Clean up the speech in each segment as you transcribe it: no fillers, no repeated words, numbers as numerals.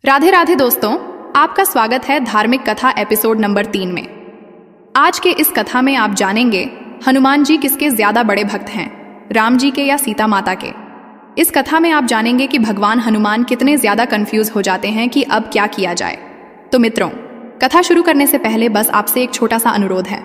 राधे राधे दोस्तों, आपका स्वागत है धार्मिक कथा एपिसोड नंबर 3 में। आज के इस कथा में आप जानेंगे हनुमान जी किसके ज्यादा बड़े भक्त हैं, राम जी के या सीता माता के। इस कथा में आप जानेंगे कि भगवान हनुमान कितने ज्यादा कंफ्यूज हो जाते हैं कि अब क्या किया जाए। तो मित्रों, कथा शुरू करने से पहले बस आपसे एक छोटा सा अनुरोध है।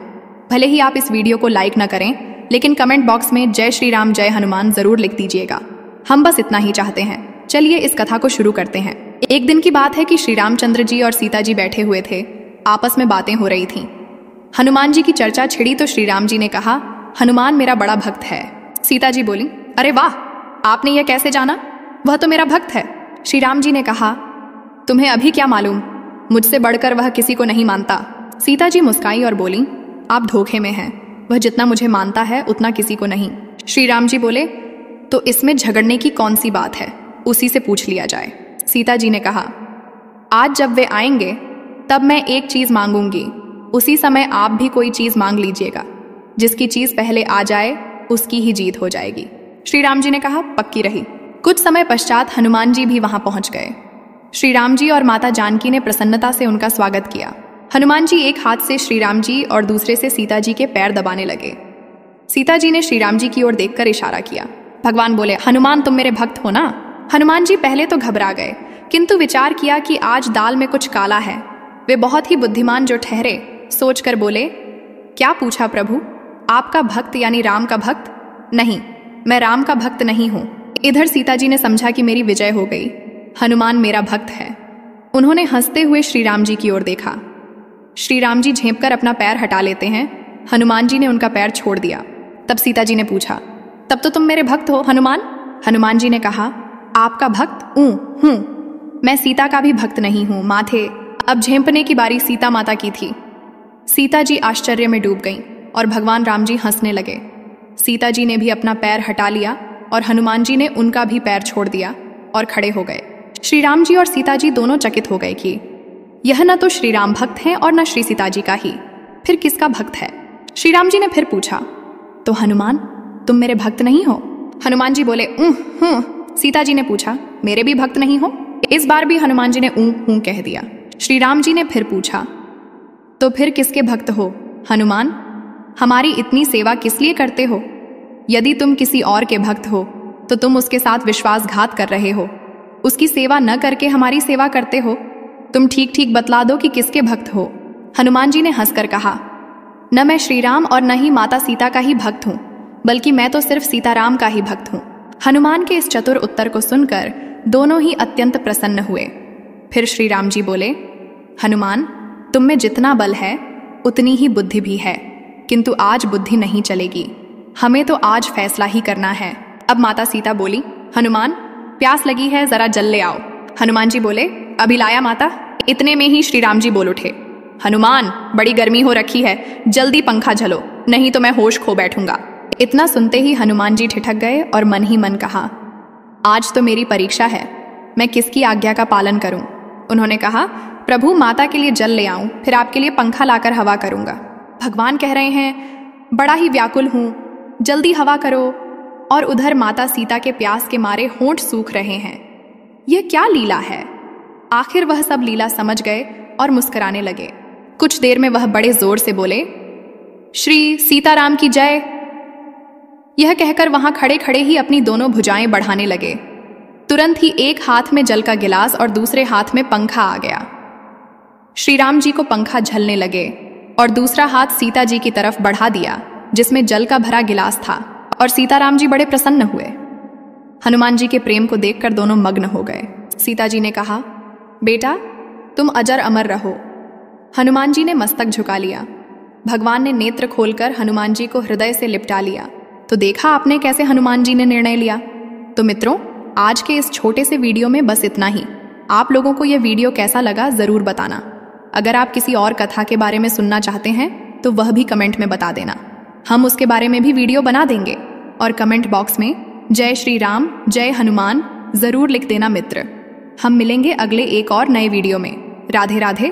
भले ही आप इस वीडियो को लाइक न करें, लेकिन कमेंट बॉक्स में जय श्री राम जय हनुमान जरूर लिख दीजिएगा। हम बस इतना ही चाहते हैं। चलिए इस कथा को शुरू करते हैं। एक दिन की बात है कि श्री रामचंद्र जी और सीता जी बैठे हुए थे। आपस में बातें हो रही थीं। हनुमान जी की चर्चा छिड़ी तो श्री राम जी ने कहा, हनुमान मेरा बड़ा भक्त है। सीता जी बोली, अरे वाह, आपने यह कैसे जाना? वह तो मेरा भक्त है। श्री राम जी ने कहा, तुम्हें अभी क्या मालूम, मुझसे बढ़कर वह किसी को नहीं मानता। सीता जी मुस्काई और बोली, आप धोखे में हैं। वह जितना मुझे मानता है उतना किसी को नहीं। श्री राम जी बोले, तो इसमें झगड़ने की कौन सी बात है, उसी से पूछ लिया जाए। सीता जी ने कहा, आज जब वे आएंगे तब मैं एक चीज मांगूंगी, उसी समय आप भी कोई चीज मांग लीजिएगा। जिसकी चीज पहले आ जाए उसकी ही जीत हो जाएगी। श्री राम जी ने कहा, पक्की रही। कुछ समय पश्चात हनुमान जी भी वहां पहुंच गए। श्री राम जी और माता जानकी ने प्रसन्नता से उनका स्वागत किया। हनुमान जी एक हाथ से श्री राम जी और दूसरे से सीता जी के पैर दबाने लगे। सीता जी ने श्री राम जी की ओर देखकर इशारा किया। भगवान बोले, हनुमान तुम मेरे भक्त हो ना? हनुमान जी पहले तो घबरा गए, किंतु विचार किया कि आज दाल में कुछ काला है। वे बहुत ही बुद्धिमान जो ठहरे, सोचकर बोले, क्या पूछा प्रभु? आपका भक्त यानी राम का भक्त? नहीं, मैं राम का भक्त नहीं हूं। इधर सीता जी ने समझा कि मेरी विजय हो गई, हनुमान मेरा भक्त है। उन्होंने हंसते हुए श्री राम जी की ओर देखा। श्री राम जी झेंपकर अपना पैर हटा लेते हैं। हनुमान जी ने उनका पैर छोड़ दिया। तब सीता जी ने पूछा, तब तो तुम मेरे भक्त हो हनुमान? हनुमान जी ने कहा, आपका भक्त हूं, मैं सीता का भी भक्त नहीं हूं माथे। अब झेंपने की बारी सीता माता की थी। सीता जी आश्चर्य में डूब गईं और भगवान राम जी हंसने लगे। सीता जी ने भी अपना पैर हटा लिया और हनुमान जी ने उनका भी पैर छोड़ दिया और खड़े हो गए। श्री राम जी और सीता जी दोनों चकित हो गए कि यह न तो श्री राम भक्त हैं और न श्री सीता जी का ही, फिर किसका भक्त है? श्री राम जी ने फिर पूछा, तो हनुमान तुम मेरे भक्त नहीं हो? हनुमान जी बोले, हूं। सीता जी ने पूछा, मेरे भी भक्त नहीं हो? इस बार भी हनुमान जी ने हूं कह दिया। श्री राम जी ने फिर पूछा, तो फिर किसके भक्त हो हनुमान? हमारी इतनी सेवा किस लिए करते हो? यदि तुम किसी और के भक्त हो तो तुम उसके साथ विश्वासघात कर रहे हो। उसकी सेवा न करके हमारी सेवा करते हो। तुम ठीक ठीक बतला दो कि किसके भक्त हो। हनुमान जी ने हंसकर कहा, न मैं श्री राम और न ही माता सीता का ही भक्त हूं, बल्कि मैं तो सिर्फ सीताराम का ही भक्त हूं। हनुमान के इस चतुर उत्तर को सुनकर दोनों ही अत्यंत प्रसन्न हुए। फिर श्री राम जी बोले, हनुमान तुम में जितना बल है उतनी ही बुद्धि भी है, किंतु आज बुद्धि नहीं चलेगी। हमें तो आज फैसला ही करना है। अब माता सीता बोली, हनुमान प्यास लगी है, जरा जल ले आओ। हनुमान जी बोले, अभी लाया माता। इतने में ही श्री राम जी बोल उठे, हनुमान बड़ी गर्मी हो रखी है, जल्दी पंखा झलो, नहीं तो मैं होश खो बैठूंगा। इतना सुनते ही हनुमान जी ठिठक गए और मन ही मन कहा, आज तो मेरी परीक्षा है, मैं किसकी आज्ञा का पालन करूं। उन्होंने कहा, प्रभु माता के लिए जल ले आऊं, फिर आपके लिए पंखा लाकर हवा करूंगा। भगवान कह रहे हैं, बड़ा ही व्याकुल हूं, जल्दी हवा करो। और उधर माता सीता के प्यास के मारे होंठ सूख रहे हैं। यह क्या लीला है? आखिर वह सब लीला समझ गए और मुस्कुराने लगे। कुछ देर में वह बड़े जोर से बोले, श्री सीताराम की जय। यह कहकर वहां खड़े खड़े ही अपनी दोनों भुजाएं बढ़ाने लगे। तुरंत ही एक हाथ में जल का गिलास और दूसरे हाथ में पंखा आ गया। श्री राम जी को पंखा झलने लगे और दूसरा हाथ सीता जी की तरफ बढ़ा दिया, जिसमें जल का भरा गिलास था, और सीताराम जी बड़े प्रसन्न हुए। हनुमान जी के प्रेम को देखकर दोनों मग्न हो गए। सीता जी ने कहा, बेटा तुम अजर अमर रहो। हनुमान जी ने मस्तक झुका लिया। भगवान ने नेत्र खोलकर हनुमान जी को हृदय से लिपटा लिया। तो देखा आपने कैसे हनुमान जी ने निर्णय लिया। तो मित्रों, आज के इस छोटे से वीडियो में बस इतना ही। आप लोगों को यह वीडियो कैसा लगा जरूर बताना। अगर आप किसी और कथा के बारे में सुनना चाहते हैं तो वह भी कमेंट में बता देना, हम उसके बारे में भी वीडियो बना देंगे। और कमेंट बॉक्स में जय श्री राम जय हनुमान जरूर लिख देना मित्र। हम मिलेंगे अगले एक और नए वीडियो में। राधे राधे।